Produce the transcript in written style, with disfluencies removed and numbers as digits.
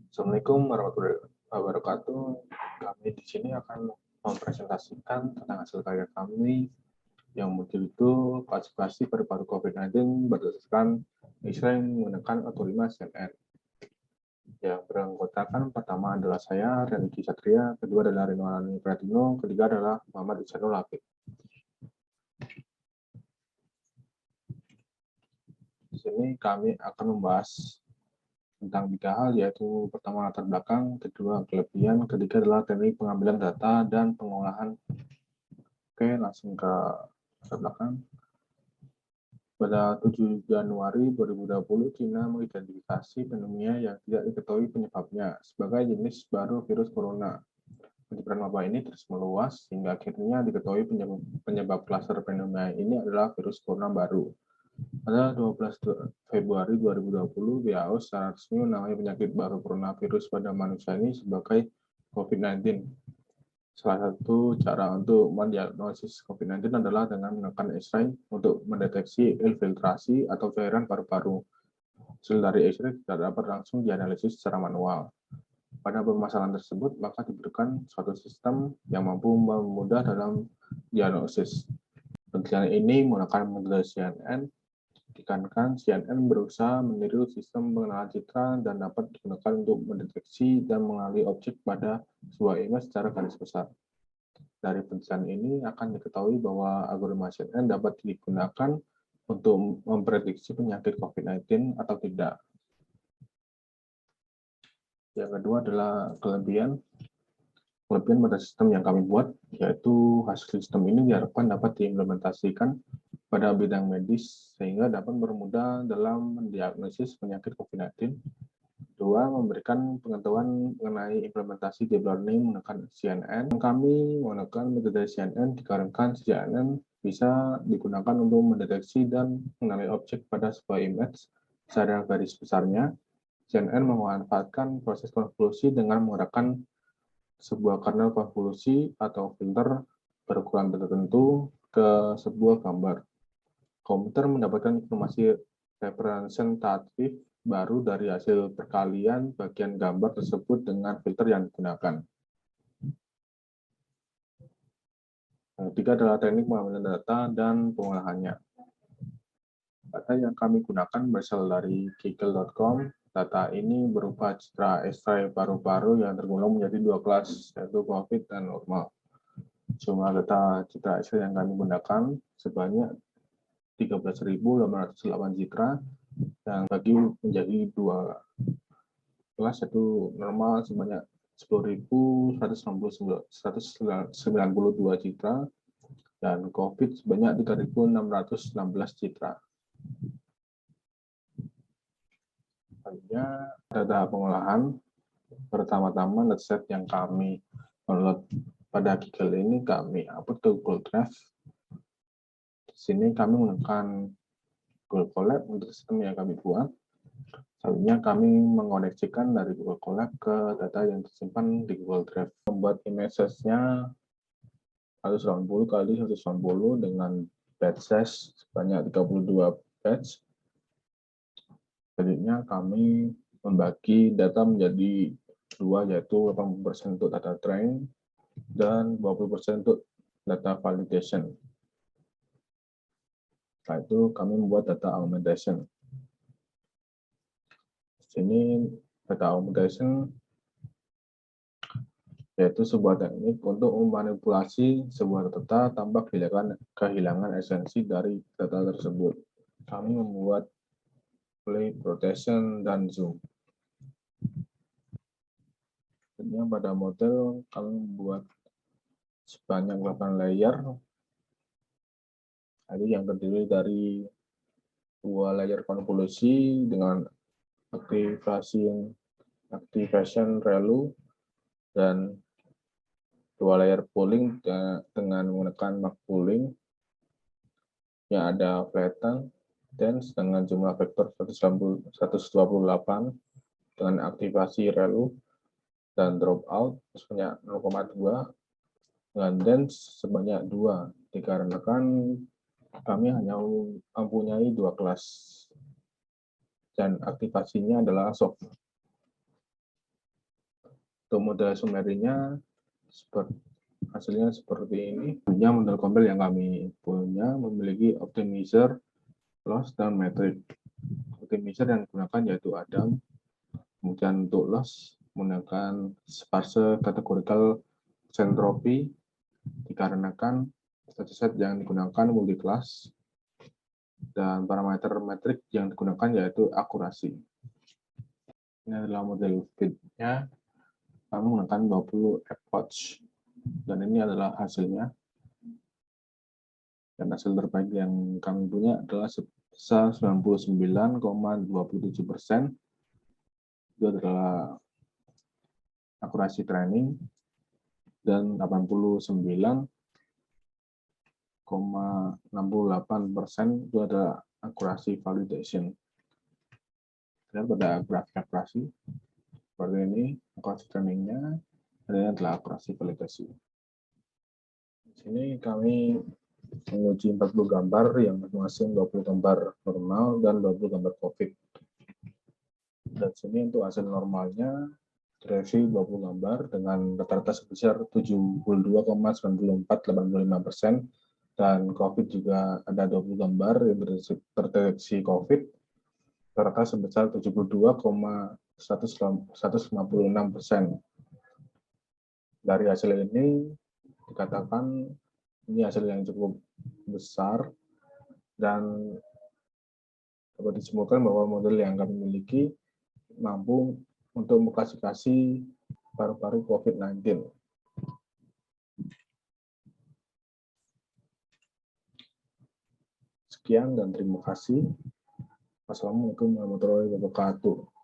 Assalamualaikum warahmatullahi wabarakatuh. Kami di sini akan mempresentasikan tentang hasil karya kami yang muncul itu klasifikasi paru-paru COVID-19 berdasarkan Israel menggunakan Auto5 CNN. Yang beranggotakan pertama adalah saya, Reniki Satria, kedua adalah Rinwani Pratino, ketiga adalah Muhammad Isanul Hafid. Di sini kami akan membahas tentang 3 hal, yaitu pertama latar belakang, kedua kelebihan, ketiga adalah teknik pengambilan data dan pengolahan. Oke, langsung ke latar belakang. Pada 7 Januari 2020, China mengidentifikasi pneumonia yang tidak diketahui penyebabnya sebagai jenis baru virus corona. Penyebaran wabah ini terus meluas hingga akhirnya diketahui penyebab klaster pneumonia ini adalah virus corona baru. Pada 12 Februari 2020, WHO secara resmi menamai penyakit baru coronavirus pada manusia ini sebagai COVID-19. Salah satu cara untuk mendiagnosis COVID-19 adalah dengan menekan X-ray untuk mendeteksi infiltrasi atau cairan paru-paru. Hasil dari X-ray tidak dapat langsung dianalisis secara manual. Pada permasalahan tersebut, maka dibutuhkan suatu sistem yang mampu memudahkan dalam diagnosis. Penelitian ini menggunakan metode CNN, dikarenakan CNN berusaha meniru sistem pengenalan citra dan dapat digunakan untuk mendeteksi dan mengenali objek pada sebuah image secara garis besar. Dari penelitian ini akan diketahui bahwa algoritma CNN dapat digunakan untuk memprediksi penyakit COVID-19 atau tidak. Yang kedua adalah kelebihan. Kelebihan pada sistem yang kami buat, yaitu hasil sistem ini diharapkan dapat diimplementasikan pada bidang medis sehingga dapat mempermudah dalam mendiagnosis penyakit COVID-19. Kedua, memberikan pengetahuan mengenai implementasi deep learning menggunakan CNN. Kami menggunakan metode CNN dikarenakan CNN bisa digunakan untuk mendeteksi dan mengenali objek pada sebuah image secara garis besarnya. CNN memanfaatkan proses konvolusi dengan menggunakan sebuah kernel konvolusi atau filter berukuran tertentu ke sebuah gambar. Komputer mendapatkan informasi representatif baru dari hasil perkalian bagian gambar tersebut dengan filter yang digunakan. Yang ketiga adalah teknik pengambilan data dan pengolahannya. Data yang kami gunakan berasal dari Kaggle.com. Data ini berupa citra X-ray paru-paru yang tergolong menjadi 2 kelas, yaitu COVID dan normal. Jumlah data citra X-ray yang kami gunakan sebanyak 13.808 citra yang bagi menjadi 2 kelas, yaitu normal sebanyak 10.192 citra dan COVID sebanyak 3.616 citra. Selanjutnya, data pengolahan. Pertama-tama dataset yang kami download pada Kaggle ini kami upload ke Google Drive. Di sini kami menggunakan Google Colab untuk sistem yang kami buat. Selanjutnya kami mengoneksikan dari Google Colab ke data yang tersimpan di Google Drive. Membuat images-nya 180 kali 180 dengan batch size sebanyak 32 batch. Selanjutnya kami membagi data menjadi 2, yaitu 80% untuk data train dan 20% untuk data validation. Setelah itu kami membuat data augmentation. Di sini data augmentation yaitu sebuah teknik untuk memanipulasi sebuah data tanpa kehilangan esensi dari data tersebut. Kami membuat play, rotation, dan zoom. Selanjutnya pada model kami membuat sebanyak 8 layer, yang terdiri dari 2 layer konvolusi dengan activation ReLU dan 2 layer pooling dengan menggunakan mark pooling yang ada flatten dense dengan jumlah vektor 128 dengan aktivasi ReLU dan dropout sebanyak 0,2 dengan dense sebanyak 2 dikarenakan kami hanya mempunyai 2 kelas dan aktivasinya adalah soft. Untuk model summary-nya hasilnya seperti ini. Model compile yang kami punya memiliki optimizer, loss, dan metric. Optimizer yang digunakan yaitu Adam. Kemudian untuk loss menggunakan sparse categorical entropy dikarenakan dataset yang digunakan multi-class, dan parameter metrik yang digunakan yaitu akurasi. Ini adalah model fit-nya. Kami menggunakan 20 approach, dan ini adalah hasilnya. Dan hasil terbaik yang kami punya adalah sebesar 99,27%. Itu adalah akurasi training, dan 89,68% itu adalah akurasi validation. Dan pada grafik akurasi seperti ini, akurasi trainingnya, dan ini adalah akurasi validasi. Di sini kami menguji 40 gambar yang masing-masing 20 gambar normal dan 20 gambar COVID. Dan sini untuk hasil normalnya terisi 20 gambar dengan rata-rata sebesar 72,9485%, dan COVID juga ada 20 gambar yang terdeteksi COVID rata sebesar 72,156%. Dari hasil ini dikatakan ini hasil yang cukup besar, dan dapat disimpulkan bahwa model yang kami miliki mampu untuk mengklasifikasi paru-paru COVID-19. Sekian dan terima kasih. Wassalamualaikum warahmatullahi wabarakatuh.